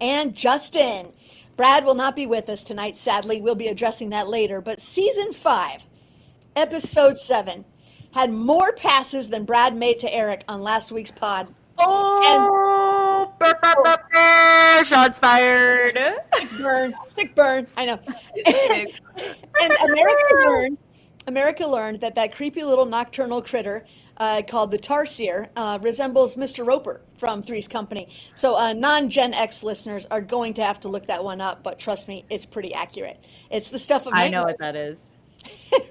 and Justin. Brad will not be with us tonight, sadly. We'll be addressing that later. But season 5, episode 7, had more passes than Brad made to Eric on last week's pod. And Oh, burr, burr, burr, burr. Shots fired. sick burn. I know. And America learned that creepy little nocturnal critter called the Tarsier resembles Mr. Roper from Three's Company. So non-Gen X listeners are going to have to look that one up, but trust me, it's pretty accurate. It's the stuff of I know nightmares, what that is.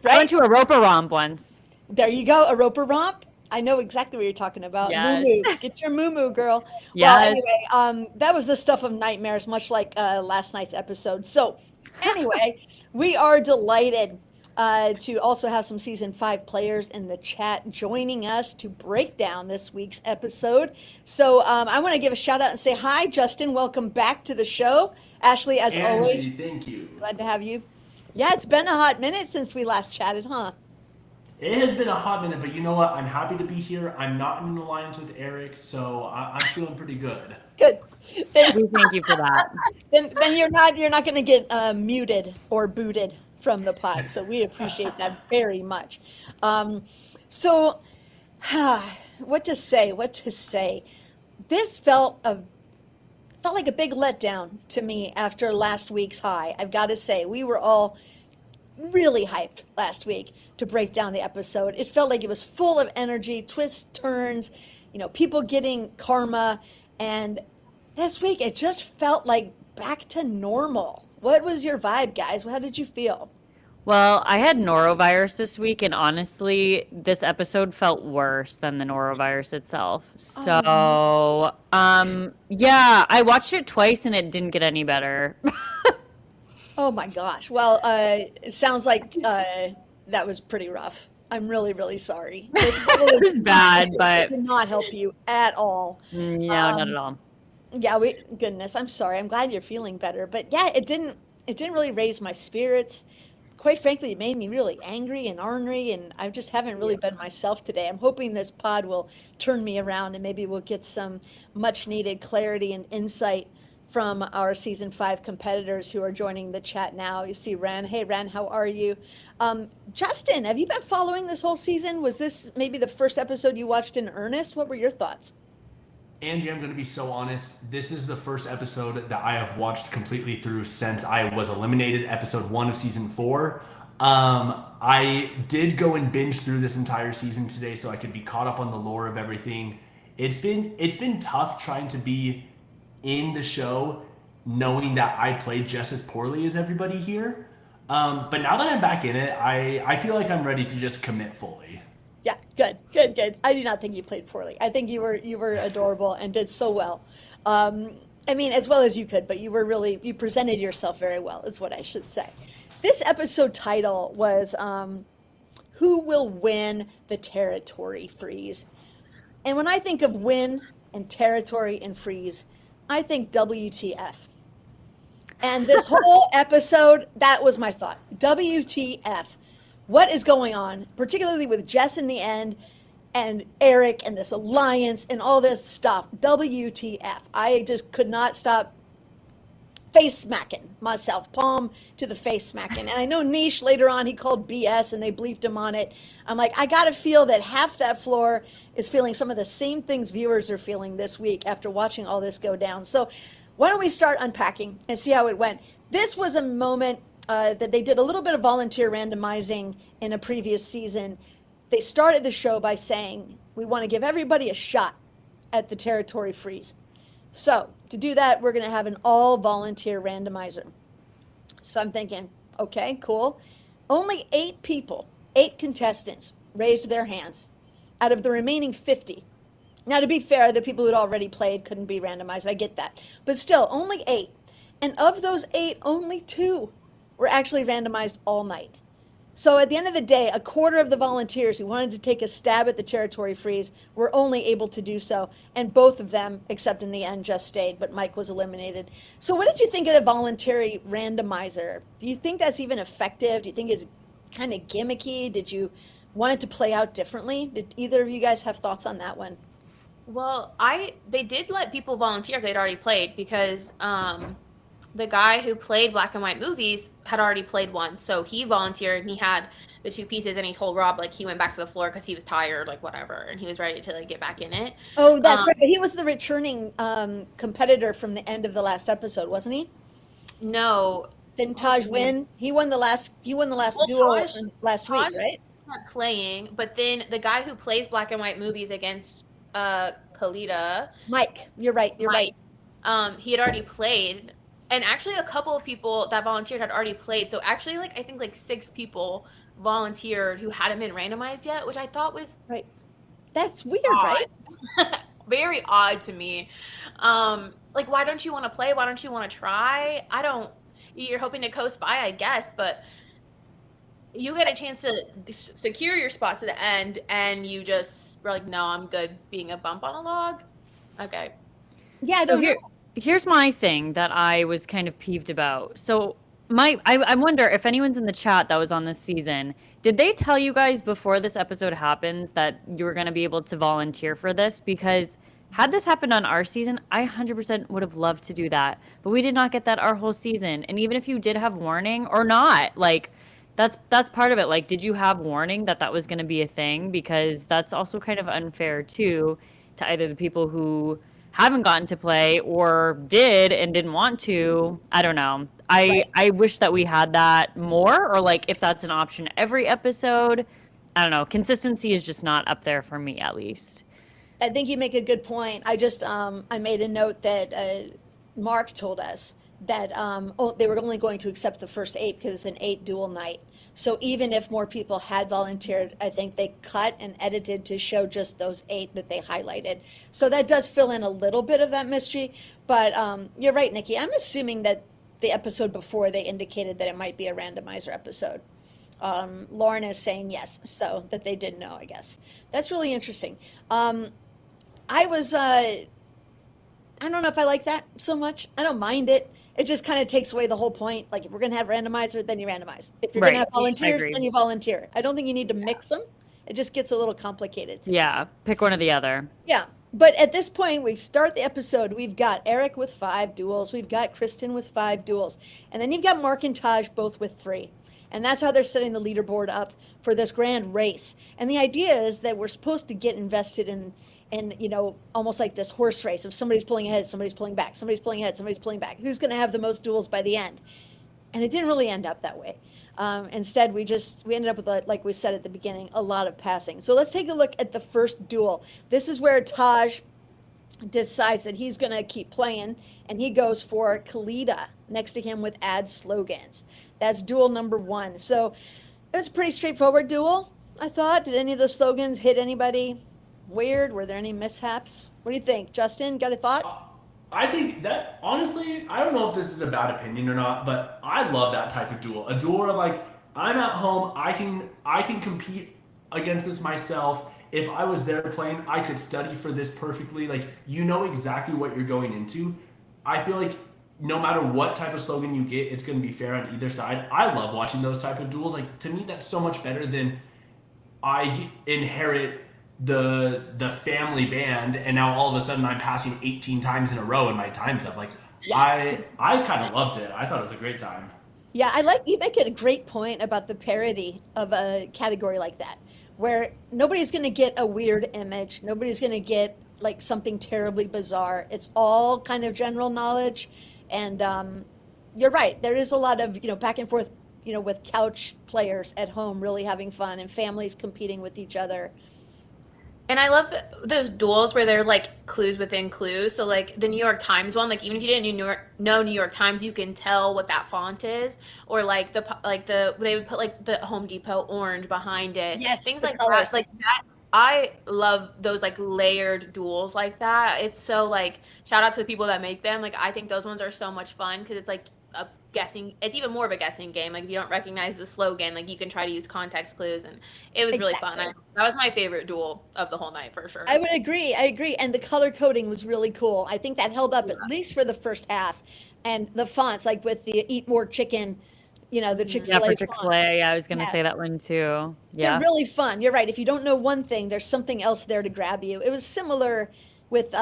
right? I went to a Roper romp once. There you go, a Roper romp. I know exactly what you're talking about. Yes. Moo-moo. Get your moo-moo, girl. Well, Yes. anyway, that was the stuff of nightmares, much like last night's episode. So, anyway, we are delighted to also have some season 5 players in the chat joining us to break down this week's episode. So, I want to give a shout out and say hi, Justin. Welcome back to the show. Ashley, as always, Angie, thank you. glad to have you. Yeah, it's been a hot minute since we last chatted, huh? It has been a hot minute, but you know what? I'm happy to be here. I'm not in an alliance with Eric, so I'm feeling pretty good. Good. Then, We thank you for that. then you're not going to get muted or booted from the pod. So we appreciate that very much. So, what to say? What to say? This felt like a big letdown to me after last week's high. I've got to say, we were all really hyped last week to break down the episode. It felt like it was full of energy, twists, turns, people getting karma. And this week, it just felt like back to normal. What was your vibe, guys? How did you feel? Well, I had norovirus this week, and honestly, this episode felt worse than the norovirus itself. So, yeah, I watched it twice, and it didn't get any better. Oh my gosh. Well, it sounds like that was pretty rough. I'm really, really sorry. It was bad, but Did not help you at all. no, not at all. Yeah, goodness, I'm sorry. I'm glad you're feeling better. But yeah, it didn't really raise my spirits. Quite frankly, it made me really angry and ornery, and I just haven't really been myself today. I'm hoping this pod will turn me around and maybe we'll get some much needed clarity and insight from our season 5 competitors who are joining the chat now. You see Ren. Hey Ren, how are you? Justin, have you been following this whole season? Was this maybe the first episode you watched in earnest? What were your thoughts? Angie, I'm going to be so honest. This is the first episode that I have watched completely through since I was eliminated, episode 1 of season 4. I did go and binge through this entire season today so I could be caught up on the lore of everything. It's been tough trying to be in the show knowing that I played just as poorly as everybody here. But now that I'm back in it, I feel like I'm ready to just commit fully. Yeah, good. I do not think you played poorly. I think you were adorable and did so well. I mean, as well as you could, but you presented yourself very well, is what I should say. This episode title was Who Will Win the Territory Freeze? And when I think of win and territory and freeze, I think WTF. And this whole episode, that was my thought. WTF. What is going on, particularly with Jess in the end and Eric and this alliance and all this stuff? WTF. I just could not stop face smacking myself, palm to the face smacking. And I know Niche later on, he called BS and they bleeped him on it. I'm like, I got to feel that half that floor is feeling some of the same things viewers are feeling this week after watching all this go down. So why don't we start unpacking and see how it went? This was a moment that they did a little bit of volunteer randomizing in a previous season. They started the show by saying, we want to give everybody a shot at the territory freeze. So to do that, we're going to have an all volunteer randomizer. So I'm thinking, okay, cool. Only 8 people, 8 contestants raised their hands out of the remaining 50. Now, to be fair, the people who'd already played couldn't be randomized. I get that. But still, only 8. And of those 8, only 2 were actually randomized all night. So at the end of the day, a quarter of the volunteers who wanted to take a stab at the territory freeze were only able to do so. And both of them, except in the end, just stayed, but Mike was eliminated. So what did you think of the voluntary randomizer? Do you think that's even effective? Do you think it's kind of gimmicky? Did you want it to play out differently? Did either of you guys have thoughts on that one? Well, they did let people volunteer if they'd already played because the guy who played Black and White Movies had already played one, so he volunteered and he had the two pieces, and he told Rob like he went back to the floor because he was tired, like whatever, and he was ready to like get back in it. Oh, that's Um, right. But he was the returning competitor from the end of the last episode, wasn't he? no, Didn't Taj win? He won the last. He won the last Well, duel Taj- last week, Taj right? not playing, but then the guy who plays Black and White Movies against Kalita, Mike, you're right. You're right. Mike, he had already played, and actually a couple of people that volunteered had already played. So actually, like I think like 6 people volunteered who hadn't been randomized yet, which I thought was Right. That's weird, odd. right? Very odd to me. Like why don't you want to play? Why don't you want to try? I don't. You're hoping to coast by, I guess, but you get a chance to secure your spot to the end, and you just were like, no, I'm good being a bump on a log. Okay. Yeah, I So don't know. here's my thing that I was kind of peeved about. So I wonder if anyone's in the chat that was on this season, did they tell you guys before this episode happens that you were going to be able to volunteer for this? Because had this happened on our season, I 100% would have loved to do that. But we did not get that our whole season. And even if you did have warning or not, like that's part of it. Like, did you have warning that that was going to be a thing? Because that's also kind of unfair too to either the people who haven't gotten to play or did and didn't want to. I don't know. I wish that we had that more, or like if that's an option every episode. I don't know. Consistency is just not up there for me, at least. I think you make a good point. I just I made a note that Mark told us that they were only going to accept the first 8 because it's an 8 dual night. So even if more people had volunteered, I think they cut and edited to show just those 8 that they highlighted. So that does fill in a little bit of that mystery. But you're right, Nikki. I'm assuming that the episode before they indicated that it might be a randomizer episode. Lauren is saying yes, so that they did know, I guess. That's really interesting. I was, I don't know if I like that so much. I don't mind it. It just kind of takes away the whole point. Like if we're gonna have randomizer, then you randomize. If you're Right. gonna have I volunteers, agree. then you volunteer. I don't think you need to mix them. It just gets a little complicated to me. Yeah, pick one or the other. Yeah. But at this point, we start the episode. We've got Eric with 5 duels. We've got Kristen with 5 duels. And then you've got Mark and Taj both with 3. And that's how they're setting the leaderboard up for this grand race. And the idea is that we're supposed to get invested in almost like this horse race. If somebody's pulling ahead, somebody's pulling back, somebody's pulling ahead, somebody's pulling back. Who's going to have the most duels by the end? And it didn't really end up that way. Instead, we ended up with, like we said at the beginning, a lot of passing. So let's take a look at the first duel. This is where Taj decides that he's going to keep playing, and he goes for Kalita next to him with ad slogans. That's duel number 1. So it was a pretty straightforward duel, I thought. Did any of the slogans hit anybody weird? Were there any mishaps? What do you think, Justin? Got a thought? I think that honestly, I don't know if this is a bad opinion or not, but I love that type of duel. A duel where like I'm at home, I can compete against this myself. If I was there playing, I could study for this perfectly. Like you know exactly what you're going into. I feel like no matter what type of slogan you get, it's going to be fair on either side. I love watching those type of duels. Like to me, that's so much better than I inherit the family band and now all of a sudden I'm passing 18 times in a row and my time's up. Like I kind of loved it. I thought it was a great time. Yeah, I like you make it a great point about the parody of a category like that, where nobody's going to get a weird image, nobody's going to get like something terribly bizarre. It's all kind of general knowledge, and you're right. There is a lot of back and forth, with couch players at home really having fun and families competing with each other. And I love those duels where they're like clues within clues. So like the New York Times one, like even if you didn't know New York Times, you can tell what that font is. Or like they would put like the Home Depot orange behind it. Yes, Things the like colors. that. Like that. I love those like layered duels like that. It's so like shout out to the people that make them. Like I think those ones are so much fun because it's like a guessing. It's even more of a guessing game. Like if you don't recognize the slogan, like you can try to use context clues, and it was really fun. Exactly. That was my favorite duel of the whole night for sure. I would agree. I agree. And the color coding was really cool. I think that held up at least for the first half. And the fonts, like with the Eat More Chicken, the Chick-fil-A Yeah, for font. Chick-fil-A. Yeah, I was gonna Yeah. say that one too. They're Yeah. really fun. You're right. If you don't know one thing, there's something else there to grab you. It was similar with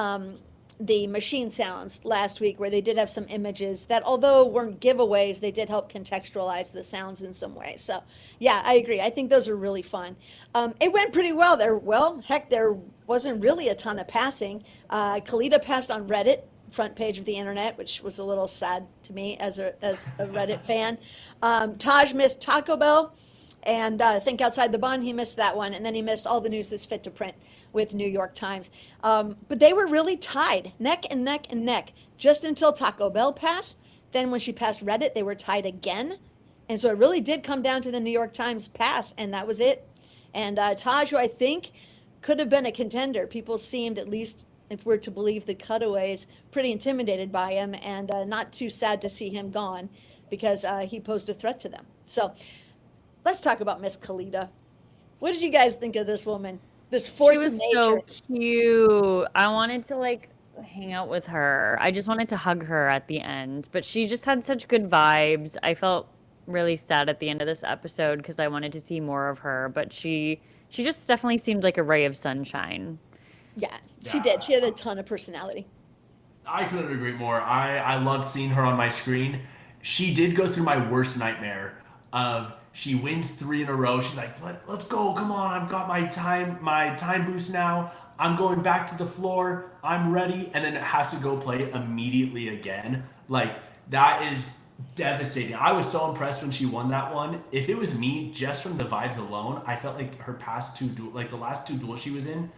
the machine sounds last week, where they did have some images that, although weren't giveaways, they did help contextualize the sounds in some way. So, yeah, I agree. I think those are really fun. It went pretty well there. Well, heck, there wasn't really a ton of passing. Kalita passed on Reddit, front page of the internet, which was a little sad to me as a Reddit fan. Taj missed Taco Bell. And Think Outside the Bun, he missed that one. And then he missed All the News That's Fit to Print with New York Times. But they were really tied, neck and neck and neck, just until Taco Bell passed. Then when she passed Reddit, they were tied again. And so it really did come down to the New York Times pass, and that was it. And Taj, who I think could have been a contender, people seemed, at least if we're to believe the cutaways, pretty intimidated by him, and not too sad to see him gone, because he posed a threat to them. So let's talk about Miss Kalita. What did you guys think of this woman? This force She of was nature. so cute. I wanted to like hang out with her. I just wanted to hug her at the end, but she just had such good vibes. I felt really sad at the end of this episode because I wanted to see more of her, but she just definitely seemed like a ray of sunshine. Yeah, she did. She had a ton of personality. I couldn't agree more. I loved seeing her on my screen. She did go through my worst nightmare of she wins 3 in a row. She's like, let's go, come on, I've got my time boost now. I'm going back to the floor. I'm ready. And then it has to go play immediately again. Like, that is devastating. I was so impressed when she won that one. If it was me, just from the vibes alone, I felt like her past two like the last 2 duels she was in,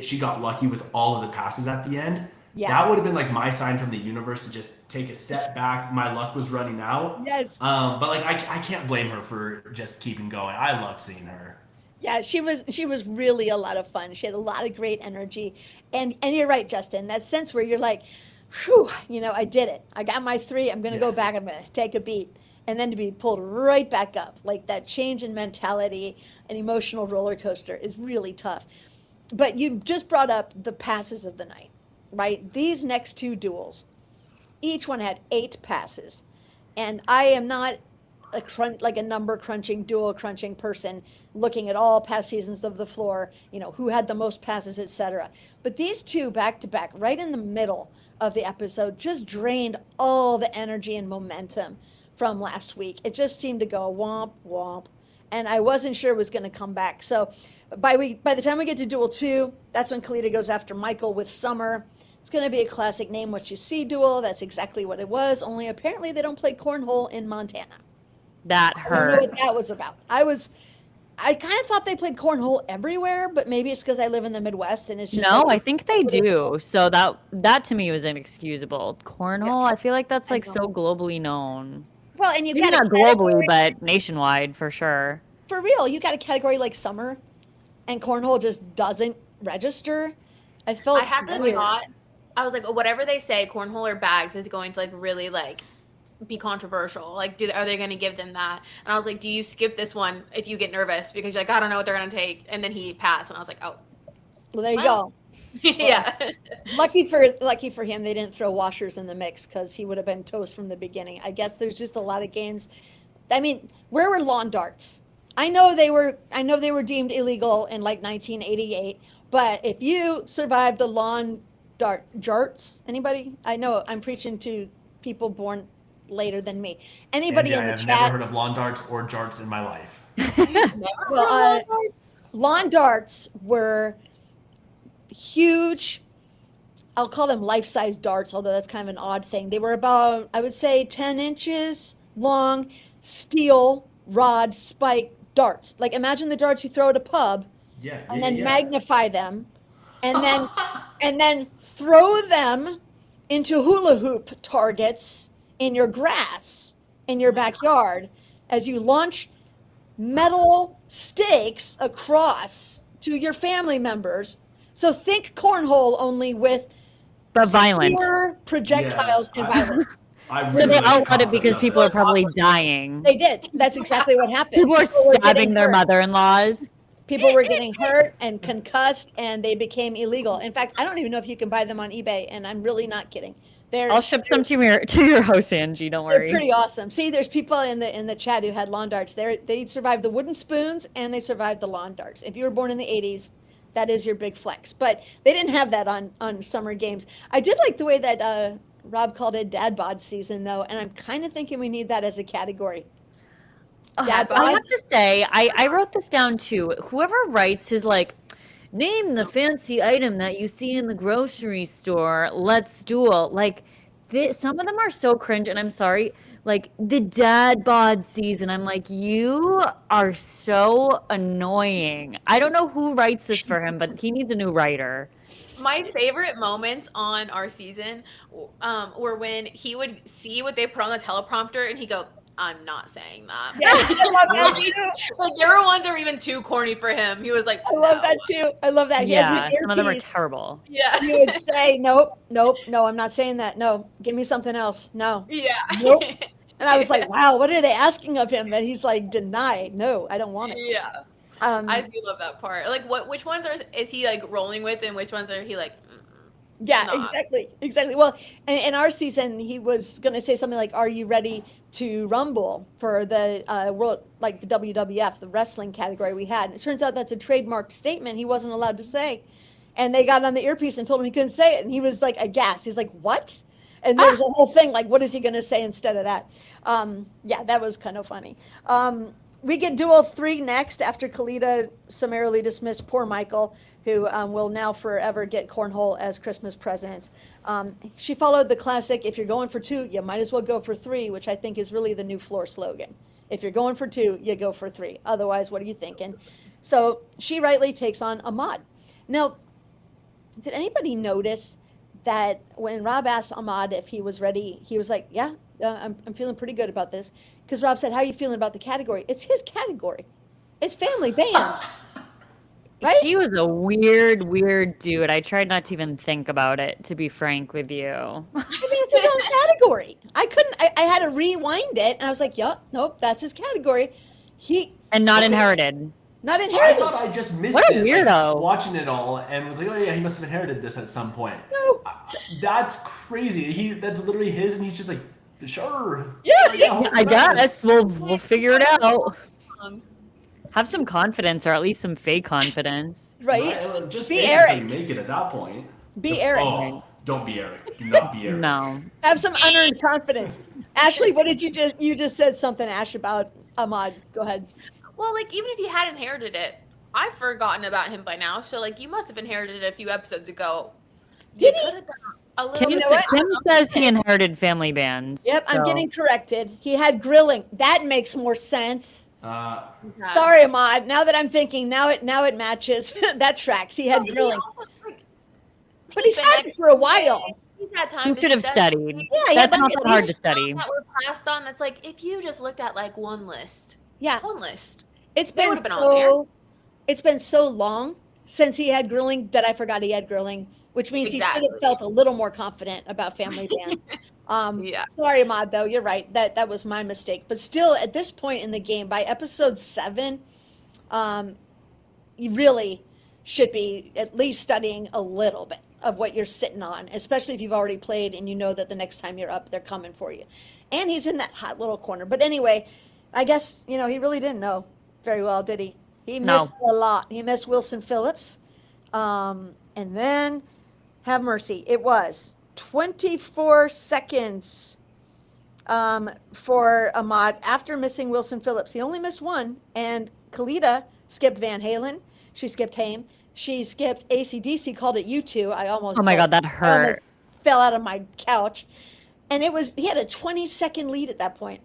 she got lucky with all of the passes at the end. Yeah. That would have been like my sign from the universe to just take a step back. My luck was running out. Yes. But like I can't blame her for just keeping going. I loved seeing her. Yeah, she was really a lot of fun. She had a lot of great energy. And you're right, Justin, that sense where you're like, whew, I did it. I got my 3. I'm going to go back. I'm going to take a beat. And then to be pulled right back up, like that change in mentality, an emotional roller coaster is really tough. But you just brought up the passes of the night, right? These next 2 duels, each one had 8 passes. And I am not like a number crunching, dual crunching person looking at all past seasons of the floor, who had the most passes, etc. But these 2 back to back, right in the middle of the episode, just drained all the energy and momentum from last week. It just seemed to go womp womp, and I wasn't sure it was going to come back. So by the time we get to duel 2, that's when Kalita goes after Michael with Summer. It's going to be a classic name what you see duel. That's exactly what it was, only apparently they don't play cornhole in Montana. That I don't know hurt. what that was about. I kind of thought they played cornhole everywhere, but maybe it's because I live in the Midwest and it's just No, like, I think they do. So that to me was inexcusable. Cornhole, I feel like that's like know. so globally known. well, and you Maybe got a not globally, category, but nationwide for sure. for real, you got a category like summer, and cornhole just doesn't register. I felt I had the weird. thought. I was like, whatever they say, cornhole or bags is going to like really like be controversial. Like, are they going to give them that? And I was like, do you skip this one if you get nervous because you're like, I don't know what they're going to take? And then he passed, and I was like, oh, Well, there you Well. go. yeah. Lucky for him, they didn't throw washers in the mix because he would have been toast from the beginning. I guess there's just a lot of games. I mean, where were lawn darts? I know they were deemed illegal in like 1988, but if you survived the lawn jarts, anybody? I know I'm preaching to people born later than me. Anybody And in I the have chat? never heard of lawn darts or jarts in my life. Well, lawn darts were huge. I'll call them life-size darts, although that's kind of an odd thing. They were about, I would say, 10 inches long, steel rod spike darts. Like, imagine the darts you throw at a pub, Yeah. and then magnify them, and then throw them into hula hoop targets in your grass in your backyard as you launch metal stakes across to your family members. So think cornhole, only with But violent. spear projectiles and violence. I So really they like the outlawed it concept because of people are this. probably dying. They did. That's exactly what happened. People are were stabbing getting their hurt. mother-in-laws. People were getting hurt and concussed, and they became illegal. In fact, I don't even know if you can buy them on eBay, and I'm really not kidding. I'll ship some to your house, Angie. Don't They're worry. pretty awesome. See, there's people in the chat who had lawn darts. They survived the wooden spoons and they survived the lawn darts. If you were born in the 80s, That is your big flex. But they didn't have that on Summer Games. I did like the way that Rob called it Dad Bod season, though, and I'm kind of thinking we need that as a category. Dad I have bods? to say, I wrote this down too. Whoever writes his like, name the fancy item that you see in the grocery store. Let's duel. Like, some of them are so cringe, and I'm sorry. Like the dad bod season, I'm like, you are so annoying. I don't know who writes this for him, but he needs a new writer. My favorite moments on our season were when he would see what they put on the teleprompter and he'd go, I'm not saying that. Yeah, I love that too. Like, there were ones that were even too corny for him. He was like, I love "No." that too. I love that. He has Yeah, his some of them are earpiece. terrible. Yeah. He would say, nope, nope, no, I'm not saying that. No, give me something else. No. Yeah. Nope. And I was like, wow, what are they asking of him? And he's like, deny. No, I don't want it. Yeah. Um, I do love that part. Like, which ones is he like rolling with, and which ones are he like? yeah, not. exactly. Well, in our season, he was going to say something like, are you ready to rumble for the world, like the WWF, the wrestling category we had? And it turns out that's a trademarked statement he wasn't allowed to say. And they got on the earpiece and told him he couldn't say it. And he was like aghast. He's like, what? And there was a whole thing like, what is he going to say instead of that? Yeah, that was kind of funny. We get Duel 3 next after Kalita summarily dismissed poor Michael, who will now forever get cornhole as Christmas presents. She followed the classic, if you're going for 2, you might as well go for 3, which I think is really the new floor slogan. If you're going for 2, you go for 3. Otherwise, what are you thinking? So she rightly takes on Ahmad. Now, did anybody notice that when Rob asked Ahmad if he was ready, he was like, yeah, I'm feeling pretty good about this. Because Rob said, how are you feeling about the category? It's his category. It's family band. Right? He was a weird dude. I tried not to even think about it, to be frank with you. I mean, it's his own category. I had to rewind it, and I was like, yup, nope, that's his category. And not inherited. Not I inherited. thought I just missed What a it, weirdo. like, watching it all, and was like, oh yeah, he must have inherited this at some point. No. That's crazy. That's literally his, and he's just like, sure. Yeah. hope for I the best. guess we'll figure it out. Have some confidence, or at least some fake confidence. Right? Just Be fake it Eric. till you make it at that point. Be Eric. Oh, don't be Eric. Do not be Eric. No. Have some unearned confidence. Ashley, what did you just said something, Ash, about Ahmad. Go ahead. Well, like, even if you had inherited it, I've forgotten about him by now. So, like, you must have inherited it a few episodes ago. Did You he? could have done a little Kim, You bit. know what? Kim says he inherited family bands. Yep, I'm so- getting corrected. He had grilling. That makes more sense. Yeah. Sorry, Ahmad. Now that I'm thinking, now it matches. That tracks. He had He grilling. also, like, But he's been had like- it for a while. He's had time You to should have study. studied. Yeah, he That's had not like that at hard to least study. That were passed on. That's like, if you just looked at like one list. Yeah. One list. It's They been would've been on there. it's been so long since he had grilling that I forgot he had grilling, which means he should have Exactly. felt a little more confident about family bands. Yeah. Sorry, Ahmad, though. You're right. That was my mistake. But still, at this point in the game, by episode 7, you really should be at least studying a little bit of what you're sitting on, especially if you've already played and you know that the next time you're up, they're coming for you. And he's in that hot little corner. But anyway, I guess, he really didn't know very well, did he? He No. missed a lot. He missed Wilson Phillips. And then, have mercy, it was 24 seconds for Ahmad after missing Wilson Phillips. He only missed one. And Kalita skipped Van Halen. She skipped Haim. She skipped AC/DC, called it U2. I almost Oh my God, that I hurt. almost fell out of my couch. And he had a 20-second lead at that point.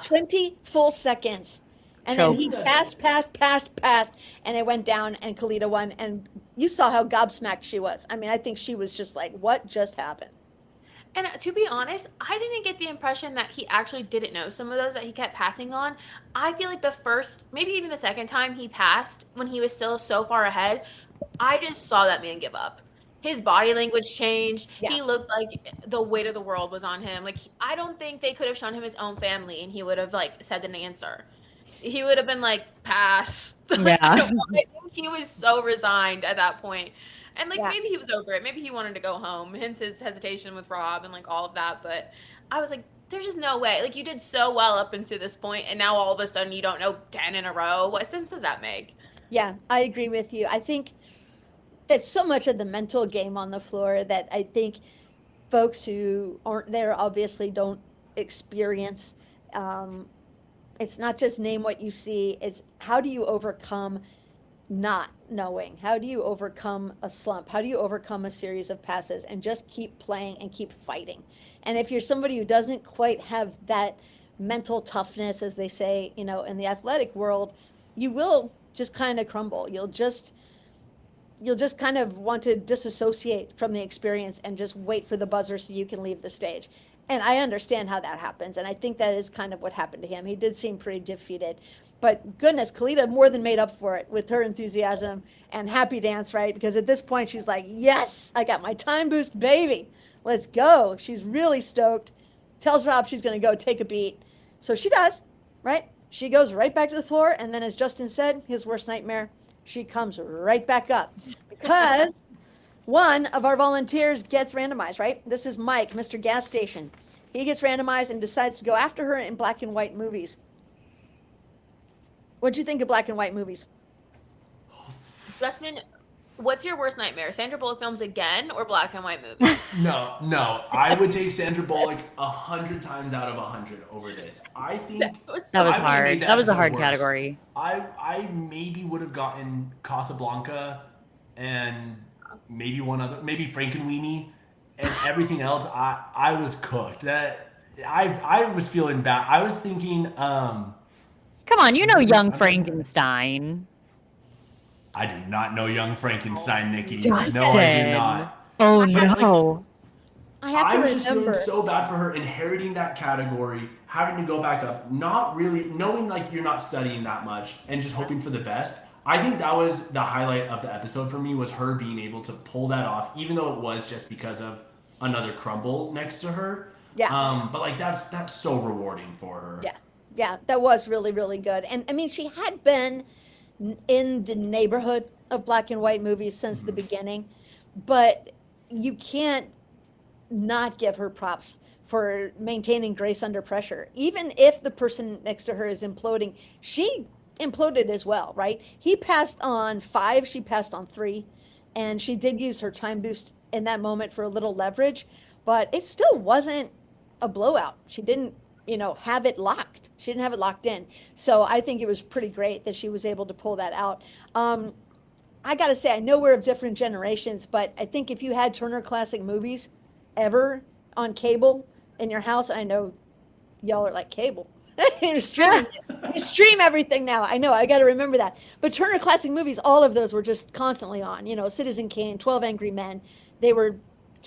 20 full seconds. And then he Choked. passed, and it went down, and Kalita won. And you saw how gobsmacked she was. I mean, I think she was just like, what just happened? And to be honest, I didn't get the impression that he actually didn't know some of those that he kept passing on. I feel like the first, maybe even the second time he passed, when he was still so far ahead, I just saw that man give up. His body language changed. Yeah. He looked like the weight of the world was on him. Like, I don't think they could have shown him his own family and he would have, like, said an answer. He would have been like, pass. Yeah. I think he was so resigned at that point. And, like, Yeah. maybe he was over it. Maybe he wanted to go home, hence his hesitation with Rob and, like, all of that. But I was like, there's just no way. Like, you did so well up until this point, and now all of a sudden you don't know 10 in a row. What sense does that make? Yeah, I agree with you. I think that's so much of the mental game on the floor that I think folks who aren't there obviously don't experience. Um, it's not just name what you see, it's how do you overcome not knowing? How do you overcome a slump? How do you overcome a series of passes and just keep playing and keep fighting? And if you're somebody who doesn't quite have that mental toughness, as they say, in the athletic world, you will just kind of crumble. You'll just kind of want to disassociate from the experience and just wait for the buzzer so you can leave the stage. And I understand how that happens. And I think that is kind of what happened to him. He did seem pretty defeated. But goodness, Kalita more than made up for it with her enthusiasm and happy dance, right? Because at this point, she's like, yes, I got my time boost, baby. Let's go. She's really stoked. Tells Rob she's going to go take a beat. So she does, right? She goes right back to the floor. And then, as Justin said, his worst nightmare, she comes right back up because one of our volunteers gets randomized, right? This is Mike, Mr. Gas Station. He gets randomized and decides to go after her in black and white movies. What'd you think of black and white movies? Justin, what's your worst nightmare? Sandra Bullock films again or black and white movies? No. I would take Sandra Bullock 100 times out of 100 over this. I think That was That was I would've hard. made the That was a episode hard worse. category. I maybe would have gotten Casablanca and maybe one other, maybe Frankenweenie, and everything else. I was cooked. I was feeling bad. I was thinking. Come on, you know Young Frankenstein. I do not know Young Frankenstein, Nikki. Justin. No, I do not. Oh But, like, no. I have I to was just remember. feeling so bad for her inheriting that category, having to go back up, not really knowing like you're not studying that much, and just hoping for the best. I think that was the highlight of the episode for me, was her being able to pull that off, even though it was just because of another crumble next to her. Yeah. But like that's so rewarding for her. Yeah, that was really, really good. And I mean, she had been in the neighborhood of black and white movies since the beginning, but you can't not give her props for maintaining grace under pressure. Even if the person next to her is imploding, she imploded as well, right? He passed on 5, she passed on 3, and she did use her time boost in that moment for a little leverage, but it still wasn't a blowout. She didn't have it locked. She didn't have it locked in. So I think it was pretty great that she was able to pull that out. I got to say, I know we're of different generations, but I think if you had Turner Classic Movies ever on cable in your house, I know y'all are like, cable. you stream everything now. I know, I got to remember that. But Turner Classic Movies, all of those were just constantly on. Citizen Kane, 12 Angry Men. They were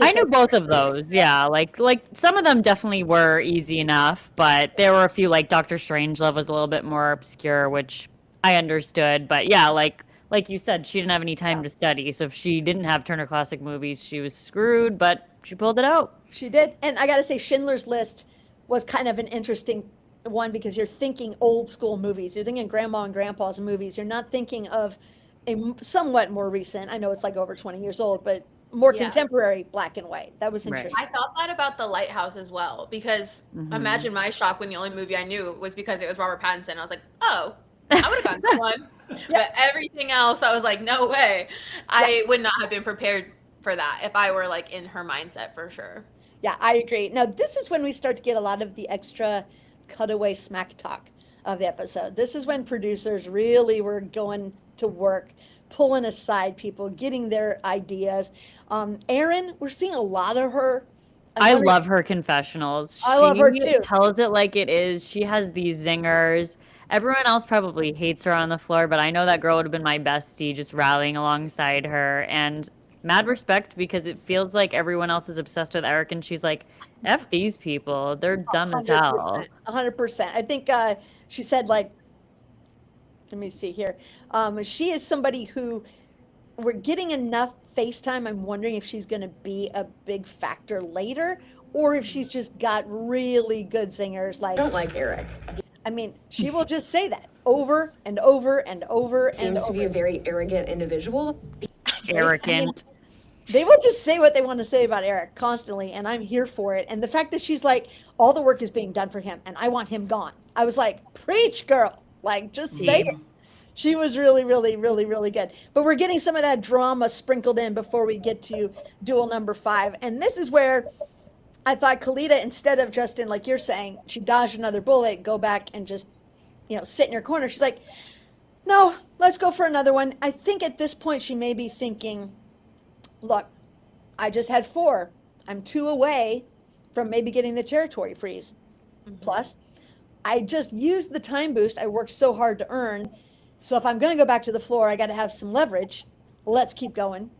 I knew both of those. Yeah, like some of them definitely were easy enough, but there were a few, like Doctor Strangelove was a little bit more obscure, which I understood. But yeah, like you said, she didn't have any time to study, so if she didn't have Turner Classic Movies, she was screwed. But she pulled it out. She did. And I got to say, Schindler's List was kind of an interesting one because you're thinking old school movies. You're thinking Grandma and Grandpa's movies. You're not thinking of a somewhat more recent, I know it's like over 20 years old, but more Yeah. contemporary black and white. That was Right. interesting. I thought that about The Lighthouse as well, because imagine my shock when the only movie I knew was because it was Robert Pattinson. I was like, oh, I would have gone to one. But everything else, I was like, no way. I would not have been prepared for that if I were like in her mindset for sure. Yeah, I agree. Now, this is when we start to get a lot of the extra cutaway smack talk of the episode. This is when producers really were going to work, pulling aside people, getting their ideas. Erin, we're seeing a lot of her. I love her confessionals. I love her She too. tells it like it is. She has these zingers. Everyone else probably hates her on the floor, but I know that girl would have been my bestie, just rallying alongside her. And mad respect, because it feels like everyone else is obsessed with Eric, and she's like, F these people. They're dumb as hell. 100%. I think she said, like, let me see here. She is somebody who we're getting enough FaceTime. I'm wondering if she's going to be a big factor later, or if she's just got really good singers. Like, I don't like Eric. I mean, she will just say that over and over and over and Seems to be a over. very arrogant individual. Arrogant. They will just say what they want to say about Eric constantly, and I'm here for it. And the fact that she's like, all the work is being done for him, and I want him gone. I was like, preach, girl. Like, just say it. She was really, really, really, really good. But we're getting some of that drama sprinkled in before we get to duel number 5. And this is where I thought Kalita, instead of Justin, like you're saying, she dodged another bullet, go back and just, sit in your corner. She's like, no, let's go for another one. I think at this point she may be thinking, look, I just had 4. I'm 2 away from maybe getting the territory freeze. Plus, I just used the time boost I worked so hard to earn. So if I'm going to go back to the floor, I got to have some leverage. Let's keep going.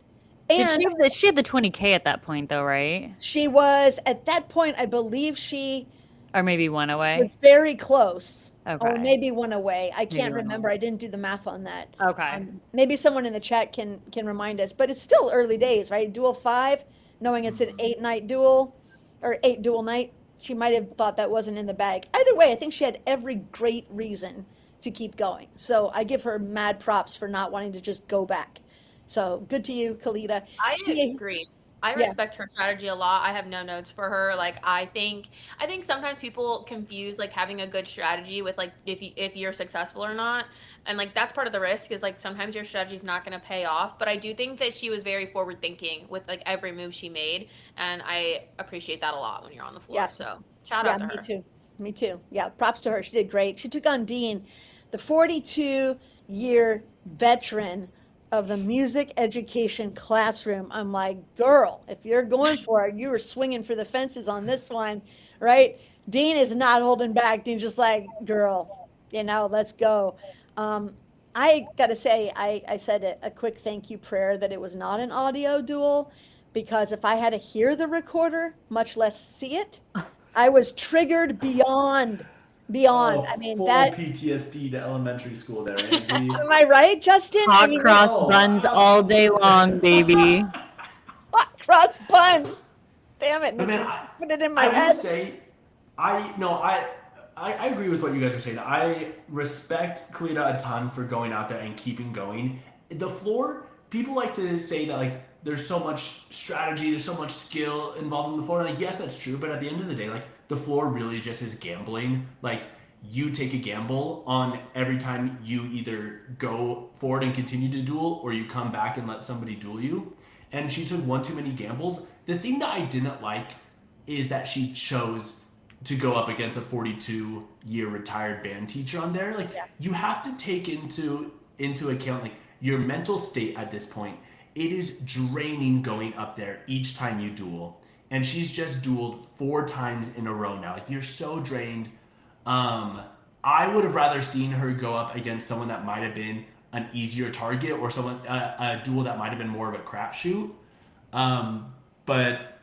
And She had the 20K at that point, though, right? she was, at that point, I believe she Or maybe one away. was very close. Or Okay. maybe one away. I Maybe can't one remember. I didn't do the math on that. Okay. Maybe someone in the chat can remind us. But it's still early days, right? Duel 5, knowing it's an 8-night duel or 8-duel night. She might have thought that wasn't in the bag. Either way, I think she had every great reason to keep going. So I give her mad props for not wanting to just go back. So good to you, Kalita. I She- agree. I Yeah. respect her strategy a lot. I have no notes for her. Like I think sometimes people confuse like having a good strategy with like if you're successful or not. And like that's part of the risk is like sometimes your strategy is not going to pay off, but I do think that she was very forward thinking with like every move she made, and I appreciate that a lot when you're on the floor. Yeah. So shout Yeah, out to me her. too. Me too. Yeah, props to her. She did great. She took on Dean, the 42-year veteran of the music education classroom. I'm like, girl, if you're going for it, you were swinging for the fences on this one, right? Dean is not holding back. Dean's just like, girl, let's go. I got to say, I said a quick thank you prayer that it was not an audio duel, because if I had to hear the recorder, much less see it, I was triggered beyond. I mean, full that, PTSD to elementary school there, Angie. am I right, Justin? I Hot mean, cross Oh, buns wow. all day long, baby. hot cross buns. Damn it, But man, Nikki. Put it in my I will head. say, I agree with what you guys are saying. I respect Kalita a ton for going out there and keeping going. The floor, people like to say that like there's so much strategy, there's so much skill involved in the floor. Like yes, that's true, but at the end of the day, like the floor really just is gambling. Like you take a gamble on every time you either go forward and continue to duel, or you come back and let somebody duel you. And she took one too many gambles. The thing that I didn't like is that she chose to go up against a 42-year retired band teacher on there. Like you have to take into account like your mental state at this point. It is draining going up there each time you duel. And she's just dueled 4 times in a row now. Like you're so drained. I would have rather seen her go up against someone that might have been an easier target, or someone a duel that might have been more of a crapshoot. But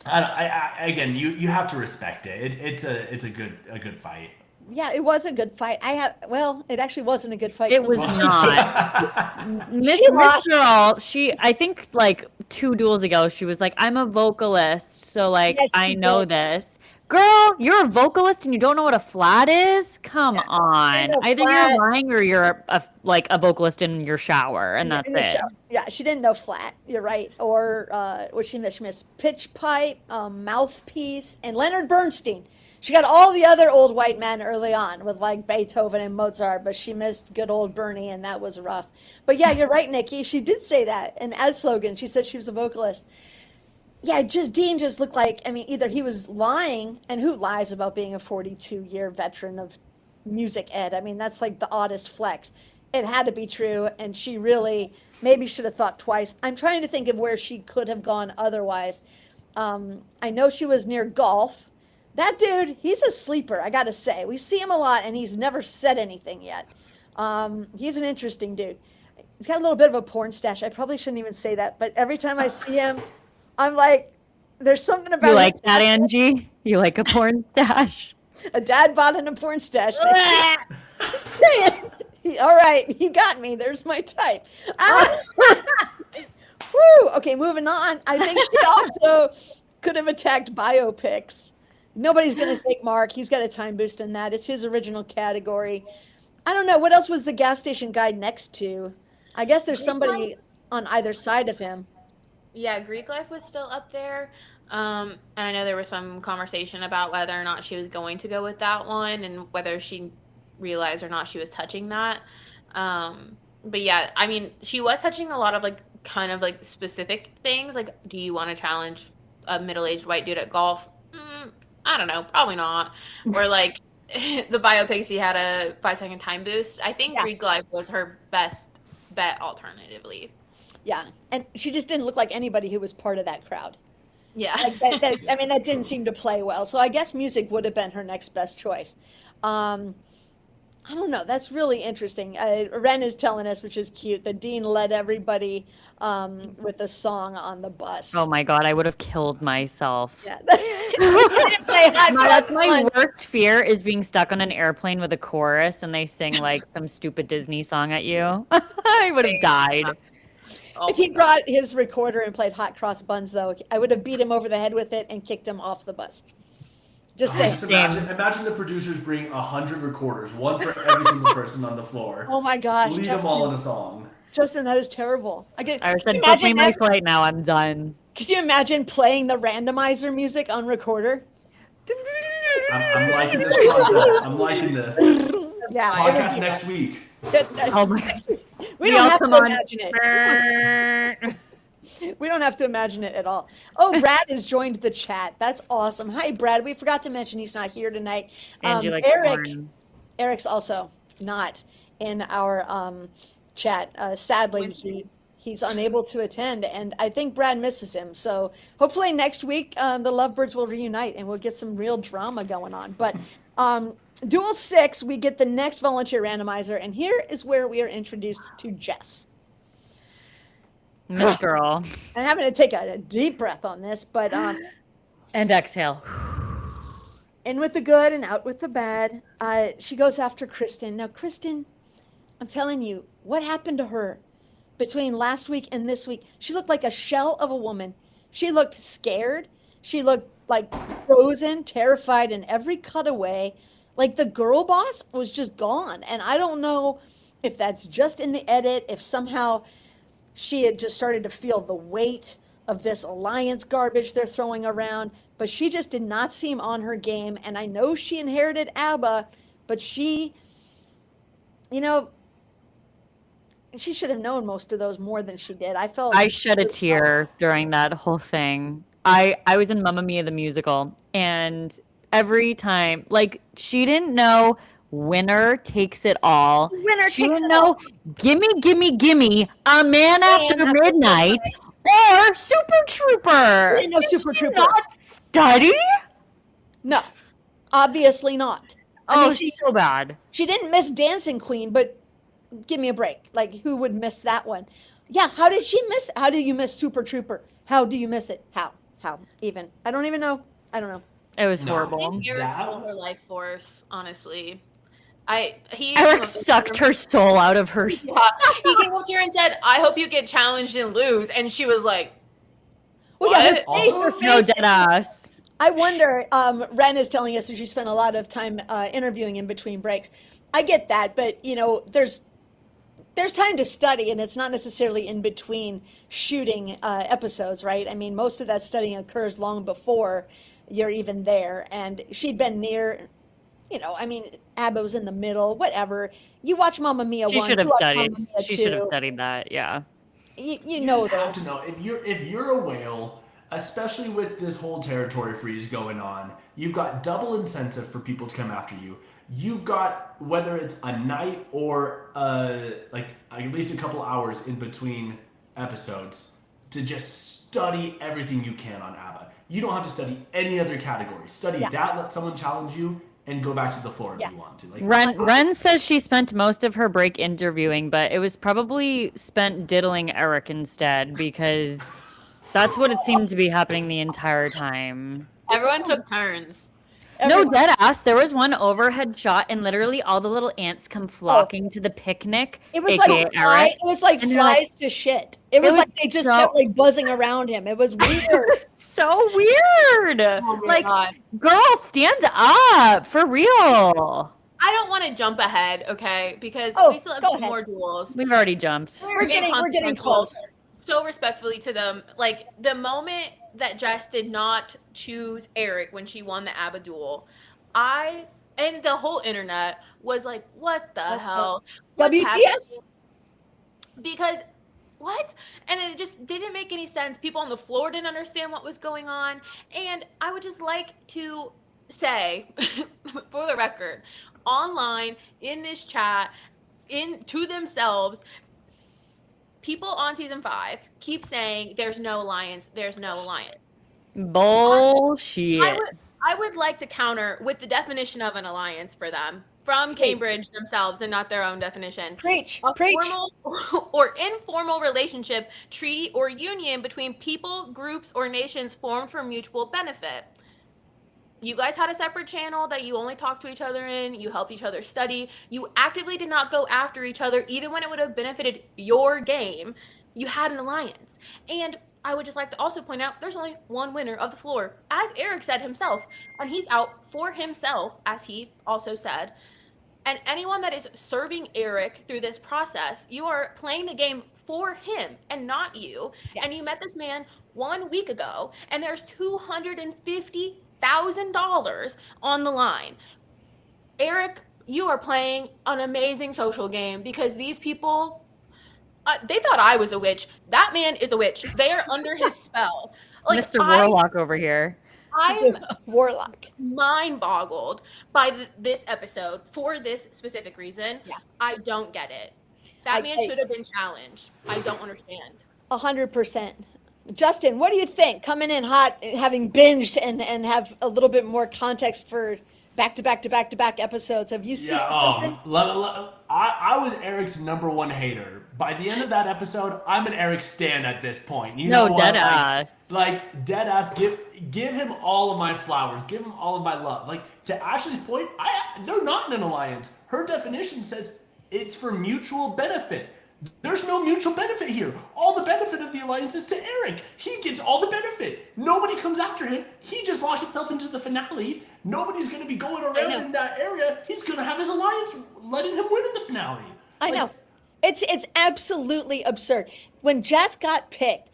I again, you have to respect it. It's a good fight. Yeah, it was a good fight. It actually wasn't a good fight. It was not. Miss lost. Girl, I think like 2 duels ago, she was like, I'm a vocalist, so like Yes, I she know did. this. Girl, you're a vocalist and you don't know what a flat is? Come on. know Either flat. you're lying or you're a vocalist in your shower, and that's In the it. show. Yeah, she didn't know flat. You're right. Or what she missed? She missed pitch pipe, mouthpiece, and Leonard Bernstein. She got all the other old white men early on with like Beethoven and Mozart, but she missed good old Bernie, and that was rough. But yeah, you're right, Nikki. She did say that in ad slogan. She said she was a vocalist. Yeah, Dean just looked like, I mean, either he was lying, and who lies about being a 42-year veteran of music ed? I mean, that's like the oddest flex. It had to be true, and she really maybe should have thought twice. I'm trying to think of where she could have gone otherwise. I know she was near golf. That dude, he's a sleeper, I gotta say. We see him a lot, and he's never said anything yet. He's an interesting dude. He's got a little bit of a porn stash. I probably shouldn't even say that, but every time I see him, I'm like, there's something about You like his- that, Angie? You like a porn stash? a dad bought in a porn stash. Just saying. All right, you got me. There's my type. Woo. Okay, moving on. I think she also could have attacked biopics. Nobody's going to take Mark. He's got a time boost in that. It's his original category. I don't know. What else was the gas station guy next to? I guess there's somebody on either side of him. Yeah, Greek life was still up there. And I know there was some conversation about whether or not she was going to go with that one and whether she realized or not she was touching that. But yeah, I mean, she was touching a lot of like kind of like specific things. Like, do you want to challenge a middle-aged white dude at golf? I don't know, probably not. Or like the biopixie had a 5-second time boost. I think Yeah. Greek life was her best bet alternatively. Yeah, and she just didn't look like anybody who was part of that crowd. Yeah. Like I mean, that didn't seem to play well. So I guess music would have been her next best choice. I don't know. That's really interesting. Ren is telling us, which is cute, that Dean led everybody with a song on the bus. Oh my god, I would have killed myself. Yeah. That's my worst fear is being stuck on an airplane with a chorus and they sing like some stupid Disney song at you. I would have died. If he brought his recorder and played Hot Cross Buns, though, I would have beat him over the head with it and kicked him off the bus. Just saying. Just imagine the producers bring 100 recorders, one for every single person on the floor. Oh my gosh, Lead Justin, them all in a song. Justin, that is terrible. I said, Can you book me imagine my that? flight now. I'm done. Could you imagine playing the randomizer music on recorder? I'm liking this concept. I'm liking this. Yeah. Podcast next week. Oh my god. We don't have to imagine it. We don't have to imagine it at all. Oh, Brad has joined the chat. That's awesome. Hi, Brad. We forgot to mention he's not here tonight. And you like corn. Eric's also not in our chat. Sadly, he's unable to attend, and I think Brad misses him. So hopefully next week the Lovebirds will reunite and we'll get some real drama going on. But Duel 6, we get the next volunteer randomizer, and here is where we are introduced to Jess. Miss Girl. I'm having to take a deep breath on this, but And exhale. in with the good and out with the bad. She goes after Kristen. Now, Kristen, I'm telling you, what happened to her between last week and this week? She looked like a shell of a woman. She looked scared. She looked like frozen, terrified in every cutaway. Like the girl boss was just gone. And I don't know if that's just in the edit, if somehow she had just started to feel the weight of this alliance garbage they're throwing around, but she just did not seem on her game. And I know she inherited ABBA, but she, you know, she should have known most of those more than she did. I shed a tear during that whole thing. I was in Mamma Mia the musical, and every time, like, she didn't know winner takes it all. She didn't know gimme, gimme, gimme, a man after midnight, or Super Trooper. Didn't know Super Trooper. Not study? No, obviously not. She's so bad. She didn't miss Dancing Queen, but give me a break. Like, who would miss that one? Yeah, how did she miss? How do you miss Super Trooper? How do you miss it? How even? I don't even know. I don't know. It was No. horrible. Eric stole her life force, honestly. Eric sucked her soul out of her. Yeah, he came up to her and said, "I hope you get challenged and lose," and she was like, Well, yeah, her What? face, Also- her face. No, dead ass. I wonder, Ren is telling us that she spent a lot of time interviewing in between breaks. I get that, but you know, there's time to study, and it's not necessarily in between shooting episodes, right? I mean, most of that studying occurs long before you're even there, and she'd been near, you know, I mean, ABBA was in the middle, whatever. You watch Mamma Mia She 1, should have you watch studied. Mamma Mia She should have 2, studied that. Yeah. You know just have to those. know if you're a whale, especially with this whole territory freeze going on, you've got double incentive for people to come after you. You've got, whether it's a night or like at least a couple hours in between episodes, to just study everything you can on ABBA. You don't have to study any other category. Study that, let someone challenge you, and go back to the floor if you want to. Like, Ren says she spent most of her break interviewing, but it was probably spent diddling Eric instead, because that's what it seemed to be happening the entire time. everyone took turns. No, dead ass. There was one overhead shot, and literally all the little ants come flocking to the picnic. It was aka Eric. it was like And they're like- flies to shit. It was was like they just so- kept like buzzing around him. It was weird. So weird. Oh my Like, God. girl, stand up for real. I don't want to jump ahead, okay? Because Oh, we still have go two ahead. more duels. We've already jumped. We're getting close. So respectfully to them, like the moment that Jess did not choose Eric when she won the ABBA duel, and And the whole internet was like, what the What the- hell? What's WTF? happening? Because what? And it just didn't make any sense. People on the floor didn't understand what was going on. And I would just like to say, for the record, online, in this chat, to themselves, people on season 5 keep saying there's no alliance, there's no alliance. Bullshit. I would like to counter with the definition of an alliance for them from Please. Cambridge themselves and not their own definition. Preach, A preach. formal or informal relationship, treaty, or union between people, groups, or nations formed for mutual benefit. You guys had a separate channel that you only talked to each other in. You helped each other study. You actively did not go after each other, even when it would have benefited your game. You had an alliance. And I would just like to also point out there's only one winner of the floor, as Eric said himself. And he's out for himself, as he also said. And anyone that is serving Eric through this process, you are playing the game for him and not you. Yes. And you met this man 1 week ago, and there's $250,000 on the line. Eric, you are playing an amazing social game because these people, they thought I was a witch. That man is a witch. They are under his spell. Like, Mr. Warlock over here. I'm Warlock. mind boggled by this episode for this specific reason. Yeah. I don't get it. That man I- should have been challenged. I don't understand. 100%. Justin, what do you think? Coming in hot, having binged and have a little bit more context for back-to-back episodes. Have you seen something? I was Eric's #1 hater. By the end of that episode, I'm an Eric stan at this point. You No, know what? dead ass. Like dead ass. Give him all of my flowers. Give him all of my love. Like to Ashley's point, they're not in an alliance. Her definition says it's for mutual benefit. There's no mutual benefit here. All the benefit of the alliance is to Eric. He gets all the benefit. Nobody comes after him. He just locked himself into the finale. Nobody's going to be going around in that area. He's going to have his alliance letting him win in the finale. I know. It's absolutely absurd. When Jess got picked,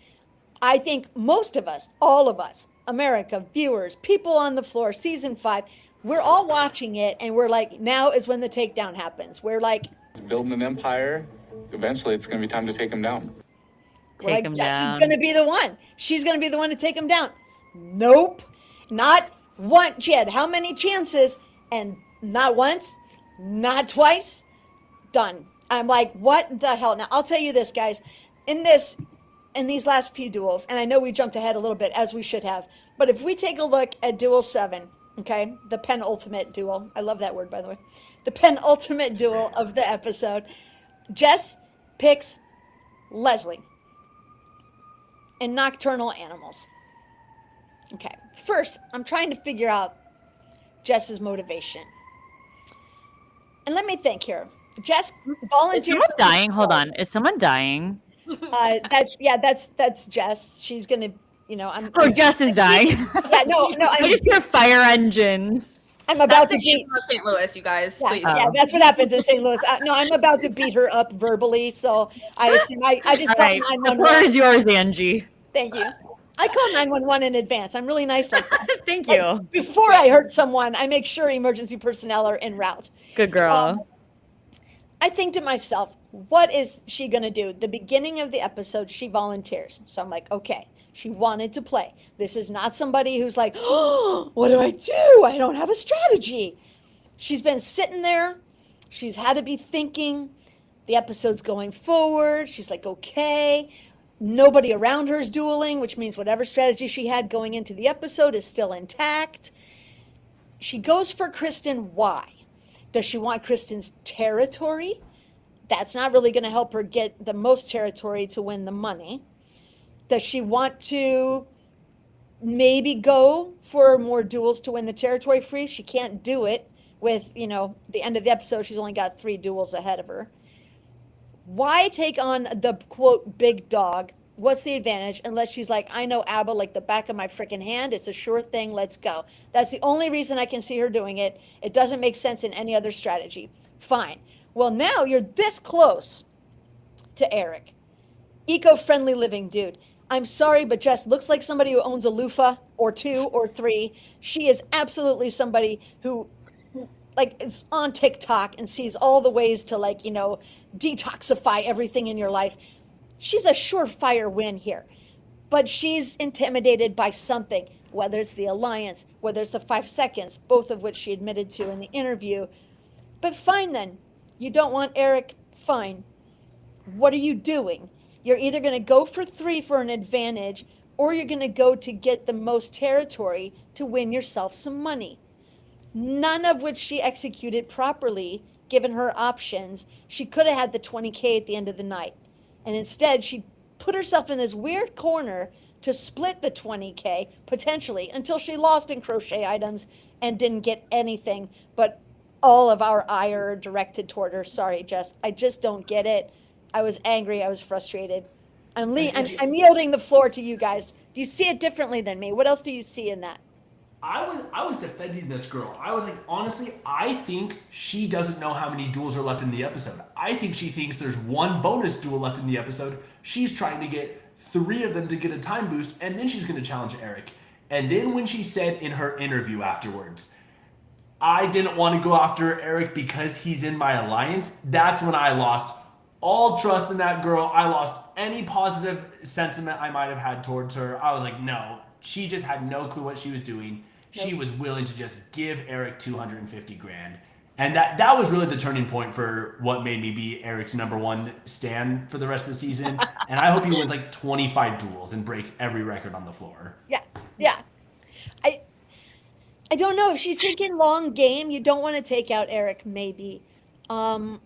I think most of us, all of us, America, viewers, people on the floor, season 5, we're all watching it and we're like, now is when the takedown happens. We're like, Building an empire, eventually it's going to be time to take him down. we're like, Take him Jess is down. going to be the one. She's going to be the one to take him down. Nope. Not one. She had how many chances? And not once, not twice. Done. I'm like, what the hell? Now, I'll tell you this, guys. In these last few duels, and I know we jumped ahead a little bit, as we should have, but if we take a look at Duel 7, okay, the penultimate duel, I love that word, by the way, the penultimate duel of the episode, Jess picks Leslie and Nocturnal Animals. Okay, first, I'm trying to figure out Jess's motivation. And let me think here. Jess Is volunteered. someone dying? Hold on. Is someone dying? That's Jess. She's gonna, I'm. Oh, Jess is dying. Yeah, no, I just hear fire engines. I'm about That's to the beat. game of St. Louis, you guys. Yeah, Please. yeah, that's what happens in St. Louis. No, I'm about to beat her up verbally, so I assume I just All call right. The 911. floor is yours, Angie. Thank you. I call 911 in advance. I'm really nice like that. Thank you. Like, before I hurt someone, I make sure emergency personnel are en route. Good girl. I think to myself, what is she going to do? The beginning of the episode, she volunteers. So I'm like, okay, she wanted to play. This is not somebody who's like, oh, what do? I don't have a strategy. She's been sitting there. She's had to be thinking. The episode's going forward. She's like, okay. Nobody around her is dueling, which means whatever strategy she had going into the episode is still intact. She goes for Kristen. Why? Does she want Kristen's territory? That's not really going to help her get the most territory to win the money. Does she want to maybe go for more duels to win the territory free? She can't do it with, the end of the episode. She's only got 3 duels ahead of her. Why take on the, quote, big dog? What's the advantage? Unless she's like, I know ABBA like the back of my freaking hand. It's a sure thing. Let's go. That's the only reason I can see her doing it. It doesn't make sense in any other strategy. Fine. Well, now you're this close to Eric. Eco-friendly living dude. I'm sorry, but Jess looks like somebody who owns a loofah or 2 or 3. She is absolutely somebody who like is on TikTok and sees all the ways to like, detoxify everything in your life. She's a surefire win here. But she's intimidated by something, whether it's the alliance, whether it's the 5 seconds, both of which she admitted to in the interview. But fine then. You don't want Eric, fine. What are you doing? You're either going to go for 3 for an advantage, or you're going to go to get the most territory to win yourself some money. None of which she executed properly, given her options. She could have had the 20K at the end of the night. And instead, she put herself in this weird corner to split the 20K, potentially, until she lost in crochet items and didn't get anything. But all of our ire directed toward her. Sorry, Jess. I just don't get it. I was angry. I was frustrated. I'm yielding the floor to you guys. Do you see it differently than me? What else do you see in that? I was defending this girl. I was like, honestly, I think she doesn't know how many duels are left in the episode. I think she thinks there's 1 bonus duel left in the episode. She's trying to get 3 of them to get a time boost, and then she's going to challenge Eric. And then when she said in her interview afterwards, I didn't want to go after Eric because he's in my alliance, that's when I lost all trust in that girl. I lost any positive sentiment I might have had towards her. I was like, no, she just had no clue what she was doing. She was willing to just give Eric 250 grand. And that was really the turning point for what made me be Eric's #1 stan for the rest of the season. And I hope he wins like 25 duels and breaks every record on the floor. Yeah. I don't know. If she's thinking long game, you don't want to take out Eric, maybe. I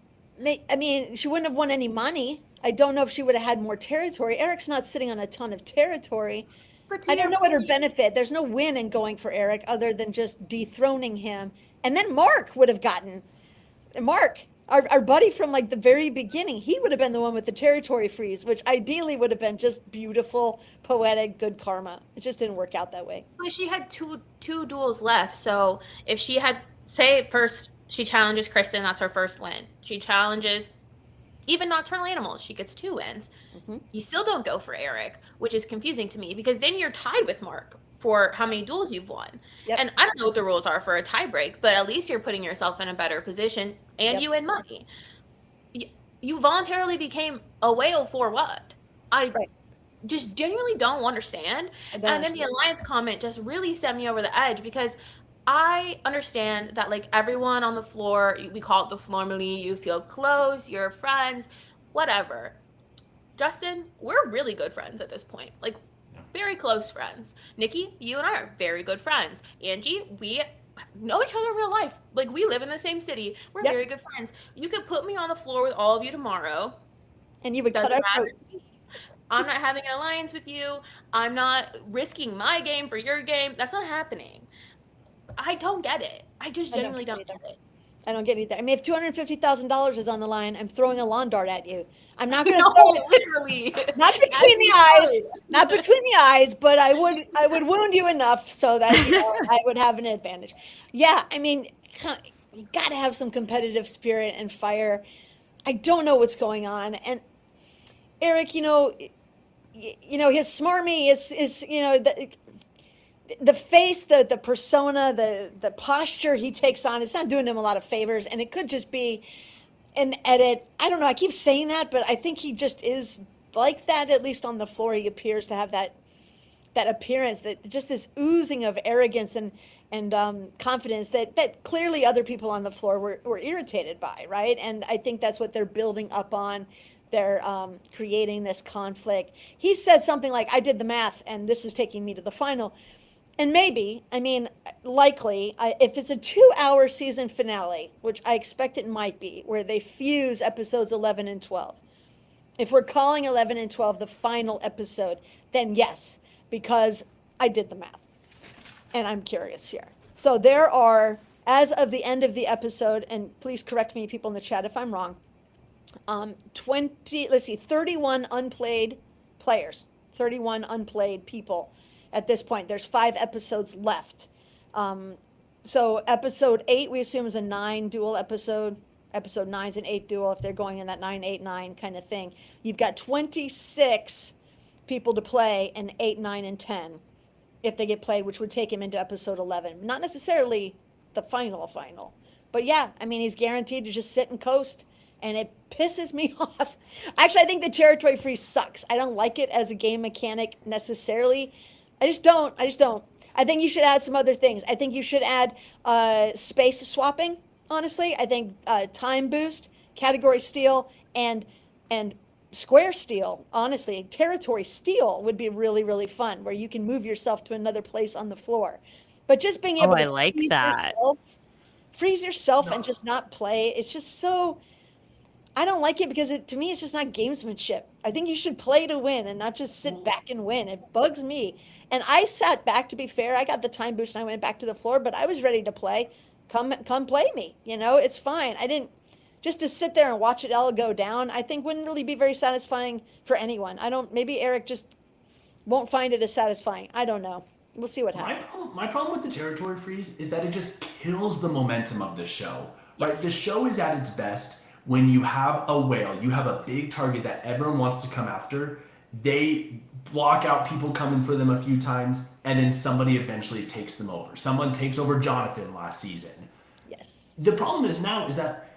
mean, she wouldn't have won any money. I don't know if she would have had more territory. Eric's not sitting on a ton of territory. But I don't know what her benefit. There's no win in going for Eric other than just dethroning him. And then Mark would have gotten. Mark, our buddy from like the very beginning, he would have been the one with the territory freeze, which ideally would have been just beautiful, poetic, good karma. It just didn't work out that way. But she had two duels left. So if she had, say, first she challenges Kristen, that's her first win. She challenges even Nocturnal Animals, she gets 2 wins. Mm-hmm. You still don't go for Eric, which is confusing to me because then you're tied with Mark for how many duels you've won. Yep. And I don't know what the rules are for a tie break, but at least you're putting yourself in a better position and Yep. you win money. You voluntarily became a whale for what? I Right. just genuinely don't understand. I don't And then the understand. alliance comment just really sent me over the edge because I understand that like everyone on the floor, we call it the Flormally, you feel close, you're friends, whatever. Justin, we're really good friends at this point. Like very close friends. Nikki, you and I are very good friends. Angie, we know each other in real life. Like we live in the same city. We're Yep. very good friends. You could put me on the floor with all of you tomorrow. And you would cut Doesn't our matter throats. to me. I'm not having an alliance with you. I'm not risking my game for your game. That's not happening. I don't get it. I just I don't genuinely get don't it get it. I don't get either. I mean, if $250,000 is on the line, I'm throwing a lawn dart at you. I'm not going to No, throw it. literally. Not between the eyes, not between the eyes, but I would wound you enough so that I would have an advantage. Yeah, I mean, you got to have some competitive spirit and fire. I don't know what's going on, and Eric, his smarmy is the face, the persona, the posture he takes on. It's not doing him a lot of favors, and it could just be an edit. I don't know. I keep saying that, but I think he just is like that. At least on the floor, he appears to have that appearance, that just this oozing of arrogance and confidence that clearly other people on the floor were irritated by, right? And I think that's what they're building up on. They're creating this conflict. He said something like, "I did the math, and this is taking me to the final." And maybe, I mean, likely, if it's a 2-hour season finale, which I expect it might be, where they fuse episodes 11 and 12. If we're calling 11 and 12 the final episode, then yes, because I did the math. And I'm curious here. So there are, as of the end of the episode, and please correct me, people in the chat, if I'm wrong, 31 unplayed players, 31 unplayed people. At this point, there's 5 episodes left. So episode 8, we assume, is a 9 duel episode. Episode 9 is an 8 duel if they're going in that 9-8-9 kind of thing. You've got 26 people to play in 8, 9, and 10 if they get played, which would take him into episode 11. Not necessarily the final, But yeah, I mean, he's guaranteed to just sit and coast, and it pisses me off. Actually, I think the territory freeze sucks. I don't like it as a game mechanic necessarily. I just don't. I just don't. I think you should add some other things. I think you should add space swapping. Honestly, I think time boost, category steal, and square steal. Honestly, territory steal would be really really fun, where you can move yourself to another place on the floor. But just being able I to like that. freeze yourself and just not play, it's just so. I don't like it because to me it's just not gamesmanship. I think you should play to win and not just sit back and win. It bugs me. And I sat back, to be fair. I got the time boost and I went back to the floor, but I was ready to play. Come play me. It's fine. I didn't just to sit there and watch it all go down, I think wouldn't really be very satisfying for anyone. I don't maybe Eric just won't find it as satisfying. I don't know. We'll see what happens. My problem with the territory freeze is that it just kills the momentum of the show. Right? Yes. The show is at its best when you have a whale, you have a big target that everyone wants to come after. They block out people coming for them a few times, and then somebody eventually takes them over. Someone takes over Jonathan last season. Yes. The problem is now is that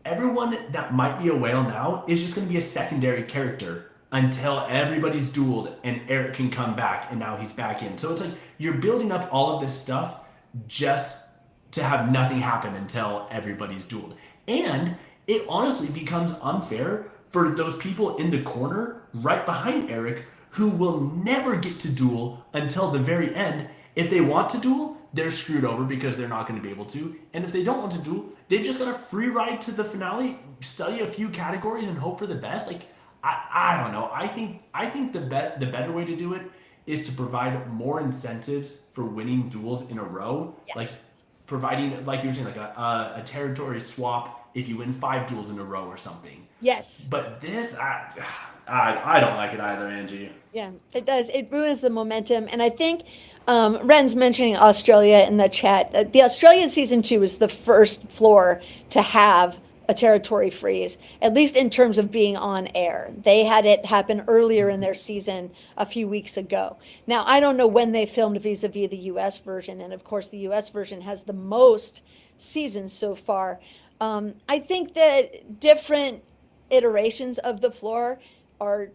everyone that might be a whale now is just going to be a secondary character until everybody's dueled and Eric can come back, and now he's back in. So it's like you're building up all of this stuff just to have nothing happen until everybody's dueled. And it honestly becomes unfair for those people in the corner right behind Eric who will never get to duel until the very end. If they want to duel, they're screwed over because they're not going to be able to. And if they don't want to duel, they've just got a free ride to the finale, study a few categories, and hope for the best. Like, I don't know. I think the better way to do it is to provide more incentives for winning duels in a row. Yes. Like providing, like you were saying, like a territory swap if you win 5 duels in a row or something. Yes. But this, I don't like it either, Angie. Yeah, it does. It ruins the momentum. And I think Ren's mentioning Australia in the chat. The Australian season 2 is the first floor to have a territory freeze, at least in terms of being on air. They had it happen earlier in their season a few weeks ago. Now, I don't know when they filmed vis-a-vis the US version. And of course, the US version has the most seasons so far. I think that different iterations of the floor are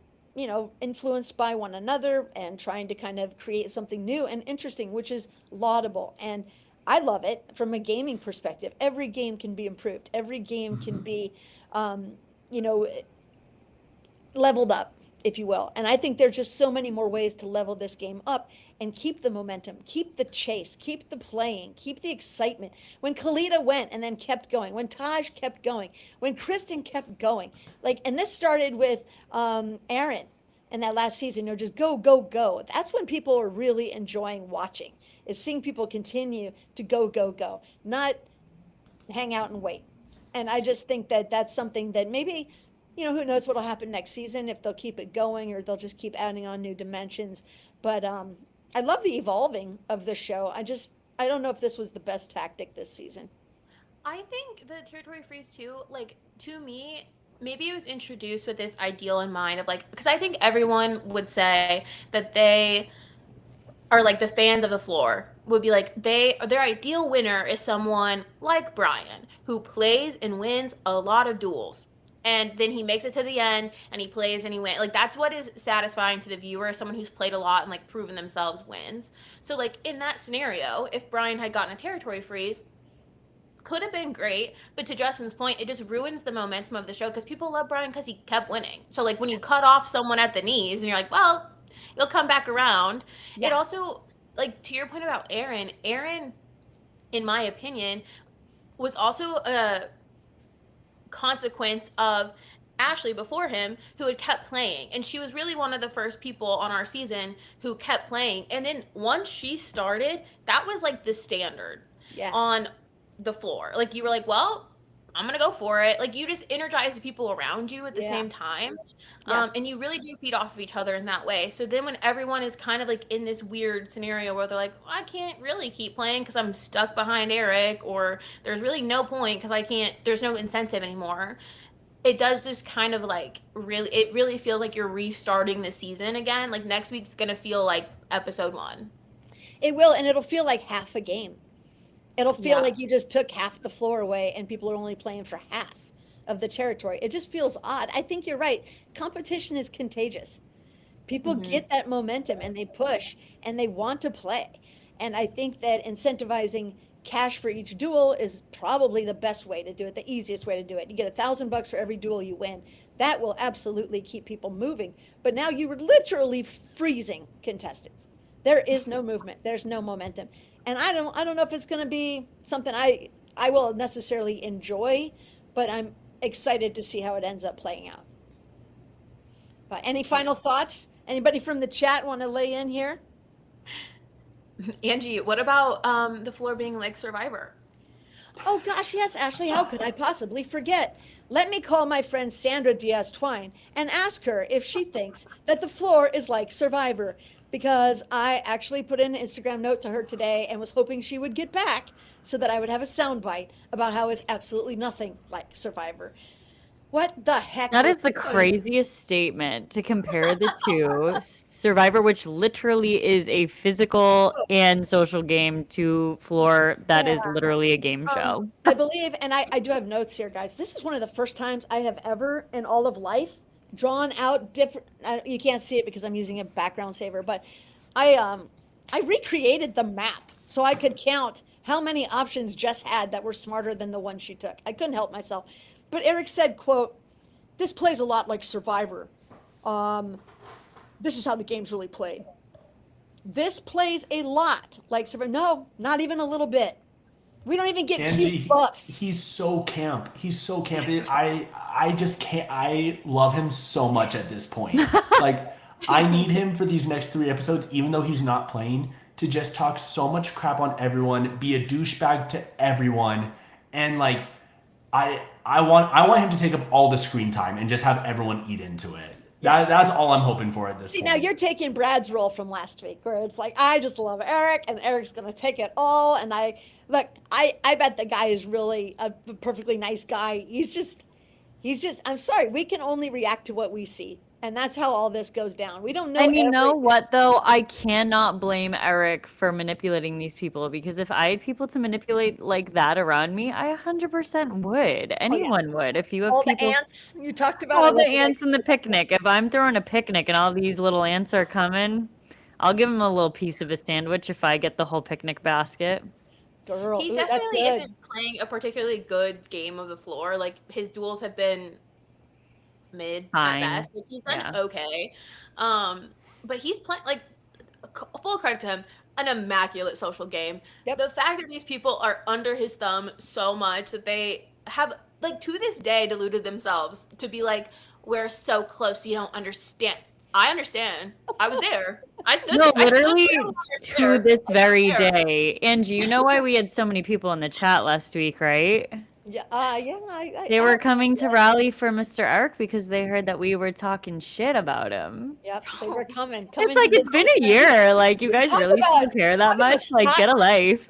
influenced by one another and trying to kind of create something new and interesting, which is laudable. And I love it from a gaming perspective. Every game can be improved. Every game can be, leveled up, if you will. And I think there's just so many more ways to level this game up and keep the momentum, keep the chase, keep the playing, keep the excitement. When Kalita went and then kept going, when Taj kept going, when Kristen kept going, and this started with Aaron in that last season, just go, go, go. That's when people are really enjoying watching, is seeing people continue to go, go, go, not hang out and wait. And I just think that that's something that maybe, who knows what'll happen next season, if they'll keep it going or they'll just keep adding on new dimensions. But I love the evolving of the show. I don't know if this was the best tactic this season. I think the territory freeze too, to me, maybe it was introduced with this ideal in mind of because I think everyone would say that they are the fans of the floor would be their ideal winner is someone like Brian who plays and wins a lot of duels. And then he makes it to the end and he plays and he wins. That's what is satisfying to the viewer, someone who's played a lot and proven themselves wins. So in that scenario, if Brian had gotten a territory freeze, could have been great, but to Justin's point, it just ruins the momentum of the show because people love Brian because he kept winning. So when you cut off someone at the knees and you're well, you'll come back around. Yeah. It also, to your point about Aaron, in my opinion, was also a consequence of Ashley before him, who had kept playing, and she was really one of the first people on our season who kept playing. And then once she started, that was the standard on the floor. You were well, I'm gonna go for it. You just energize the people around you at the same time. And you really do feed off of each other in that way. So then when everyone is kind of in this weird scenario where they're I can't really keep playing because I'm stuck behind Eric, or there's really no point because there's no incentive anymore. It does just kind of it really feels like you're restarting the season again. Next week's gonna feel like episode 1. It will, and it'll feel like half a game. It'll feel Yeah. like you just took half the floor away and people are only playing for half of the territory. It just feels odd. I think you're right. Competition is contagious. People get that momentum and they push and they want to play. And I think that incentivizing cash for each duel is probably the best way to do it, the easiest way to do it. You get $1,000 for every duel you win. That will absolutely keep people moving. But now you were literally freezing contestants. There is no movement. There's no momentum. And I don't know if it's going to be something I will necessarily enjoy, but I'm excited to see how it ends up playing out. But any final thoughts? Anybody from the chat want to lay in here? Angie, what about the floor being like Survivor? Oh gosh, yes, Ashley, how could I possibly forget? Let me call my friend Sandra Diaz Twine and ask her if she thinks that the floor is like Survivor, because I actually put in an Instagram note to her today and was hoping she would get back so that I would have a soundbite about how it's absolutely nothing like Survivor. What the heck? That was is the going- craziest statement to compare the two. Survivor, which literally is a physical and social game, to floor that is Yeah. literally a game show. I believe, and I do have notes here, guys. This is one of the first times I have ever in all of life drawn out different. You can't see it because I'm using a background saver, but I recreated the map so I could count how many options Jess had that were smarter than the one she took. I couldn't help myself. But Eric said, quote, "This plays a lot like Survivor. This is how the game's really played. This plays a lot like Survivor." No, not even a little bit. We don't even get Angie, cute buffs. he's so camp. He's so camp. I just can't. I love him so much at this point. Like, I need him for these next 3 episodes, even though he's not playing, to just talk so much crap on everyone, be a douchebag to everyone, and like, I want him to take up all the screen time and just have everyone eat into it. That's all I'm hoping for at this See, point. now you're taking Brad's role from last week, where it's like, I just love Eric, and Eric's going to take it all. And I bet the guy is really a perfectly nice guy. He's just, I'm sorry, we can only react to what we see. And that's how all this goes down. We don't know. And you know everything. what, though? I cannot blame Eric for manipulating these people, because if I had people to manipulate like that around me, I 100% would. Anyone would. If you have All the people, ants you talked about. all I the love ants in the picnic. If I'm throwing a picnic and all these little ants are coming, I'll give them a little piece of a sandwich if I get the whole picnic basket. Girl, He ooh, that's definitely good. isn't playing a particularly good game of the floor. Like, his duels have been mid Fine. at best. Like, he's done Yeah. okay. But he's playing, like, full credit to him, an immaculate social game. Yep. The fact that these people are under his thumb so much that they have, like, to this day deluded themselves to be like, we're so close, you don't understand. I understand. I was there. I stood No, there. I stood literally there when I was to there. this very there. day. Angie, you know why we had so many people in the chat last week, right? Yeah, They were coming to rally for Mr. Eric because they heard that we were talking shit about him. Yep, they were coming. It's like, it's been a year. Like, you guys Talk really about- don't care talk that about much? Like, get a life.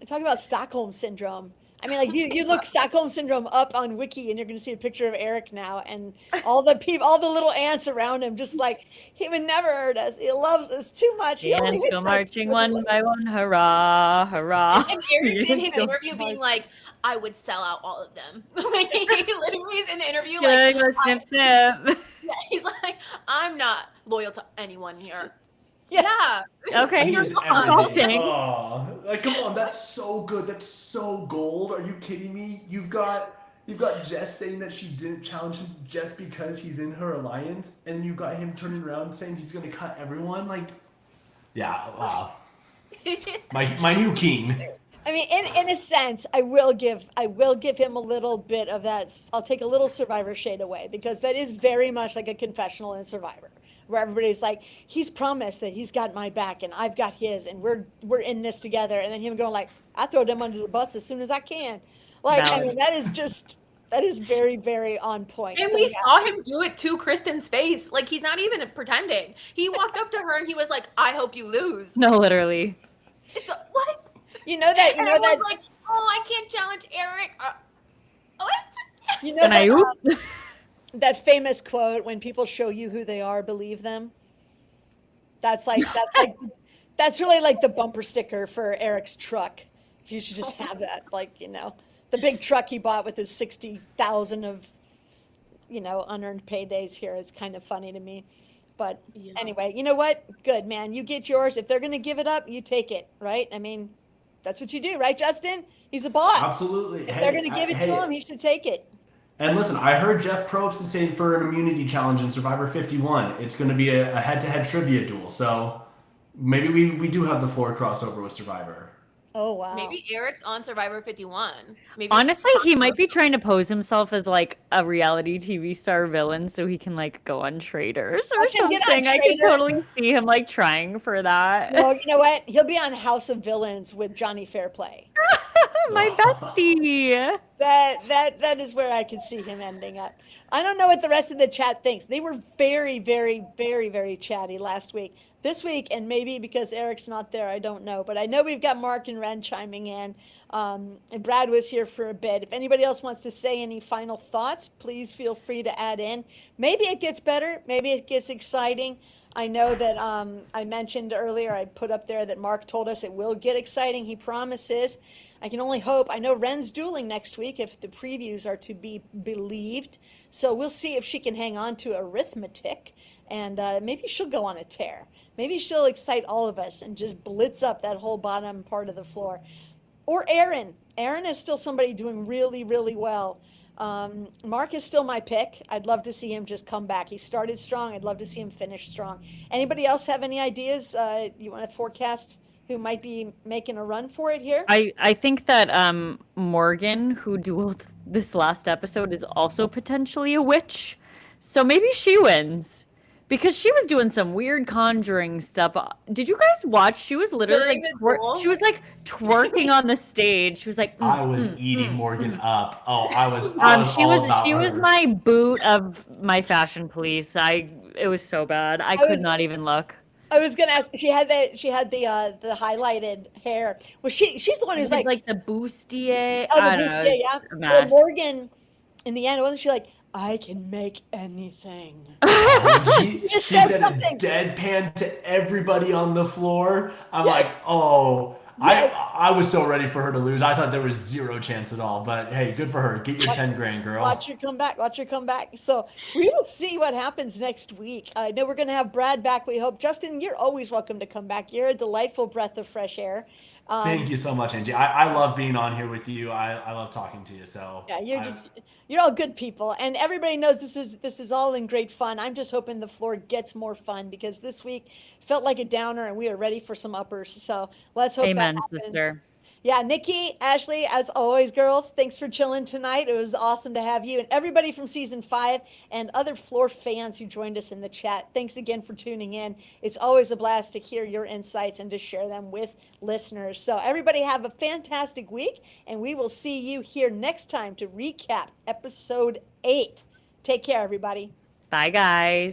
Talk about Stockholm syndrome. I mean, like you look Stockholm syndrome up on Wiki, and you're going to see a picture of Eric now, and all the people, all the little ants around him, just like, he would never hurt us. He loves us too much. He only Ants hits go us marching with one his- by one. Hurrah, hurrah. And Eric's in his So interview being like, I would sell out all of them. Like, he literally is in the interview Yeah, like, go snip, snip. he's like, I'm not loyal to anyone here. Yeah. Yeah. Okay, He you're is wrong. everything. Oh, like, come on, that's so good. That's so gold. Are you kidding me? You've got Jess saying that she didn't challenge him just because he's in her alliance, and then you've got him turning around saying he's gonna cut everyone. Like, yeah, wow. My new king. I mean, in a sense, I will give him a little bit of that. I'll take a little Survivor shade away, because that is very much like a confessional in Survivor, where everybody's like, he's promised that he's got my back and I've got his, and we're in this together. And then him going like, I throw them under the bus as soon as I can. Like, I Valid. mean, that is very, very on point. And So, we yeah. saw him do it to Kristen's face. Like, he's not even pretending. He walked up to her and he was like, I hope you lose. No, literally. It's what? You know that, And everyone's like, oh, I can't challenge Eric. What? you know And I that, that famous quote, when people show you who they are, believe them. That's like That's really like the bumper sticker for Eric's truck. You should just have that, like, the big truck he bought with his 60,000 of, unearned paydays here. It's kind of funny to me. But Yeah. anyway, you know what? Good, man. You get yours. If they're going to give it up, you take it, right? I mean, that's what you do, right, Justin? He's a boss. Absolutely. If they're going to give it to him, he should take it. And listen, I heard Jeff Probst is saying for an immunity challenge in Survivor 51, it's going to be a head-to-head trivia duel. So maybe we do have the floor crossover with Survivor. Oh, wow. Maybe Eric's on Survivor 51. Maybe Honestly, he might be trying to pose himself as like a reality TV star villain so he can like go on Traitors or Okay, get on something. I can Traitors. totally see him like trying for that. Well, you know what? He'll be on House of Villains with Johnny Fairplay. My bestie. That is where I could see him ending up. I don't know what the rest of the chat thinks. They were very, very, very, very chatty last week. This week, and maybe because Eric's not there, I don't know. But I know we've got Mark and Ren chiming in. And Brad was here for a bit. If anybody else wants to say any final thoughts, please feel free to add in. Maybe it gets better. Maybe it gets exciting. I know that I mentioned earlier, I put up there that Mark told us it will get exciting. He promises. I can only hope. I know Ren's dueling next week if the previews are to be believed. So we'll see if she can hang on to arithmetic, and maybe she'll go on a tear. Maybe she'll excite all of us and just blitz up that whole bottom part of the floor. Or Aaron. Aaron is still somebody doing really, really well. Mark is still my pick. I'd love to see him just come back. He started strong. I'd love to see him finish strong. Anybody else have any ideas? You want to forecast who might be making a run for it here? I think that Morgan, who dueled this last episode, is also potentially a witch. So maybe she wins. Because she was doing some weird conjuring stuff. Did you guys watch? She was literally During the duel? she was like twerking on the stage. She was like, I was eating Morgan up. Oh, I was all she was her. my boot of my fashion police. It was so bad. I could not even look. I was gonna ask. She had the highlighted hair. Was she's the one who's like the bustier. oh, the I don't know. bustier, it's yeah. a Well, mess. Morgan, in the end, wasn't she like, I can make anything? She just said said something. a deadpan to everybody on the floor. I'm Yes. like, oh. Yes. I was so ready for her to lose. I thought there was zero chance at all. But hey, good for her. Get your 10 grand, girl. Watch her come back. Watch her come back. So we will see what happens next week. I know we're going to have Brad back, we hope. Justin, you're always welcome to come back. You're a delightful breath of fresh air. Thank you so much, Angie. I love being on here with you. I love talking to you. So Yeah, you're all good people, and everybody knows this is all in great fun. I'm just hoping the floor gets more fun because this week felt like a downer, and we are ready for some uppers. So let's hope Amen, that happens. sister. Yeah, Nikki, Ashley, as always, girls, thanks for chilling tonight. It was awesome to have you and everybody from season 5 and other floor fans who joined us in the chat. Thanks again for tuning in. It's always a blast to hear your insights and to share them with listeners. So everybody have a fantastic week, and we will see you here next time to recap episode 8. Take care, everybody. Bye, guys.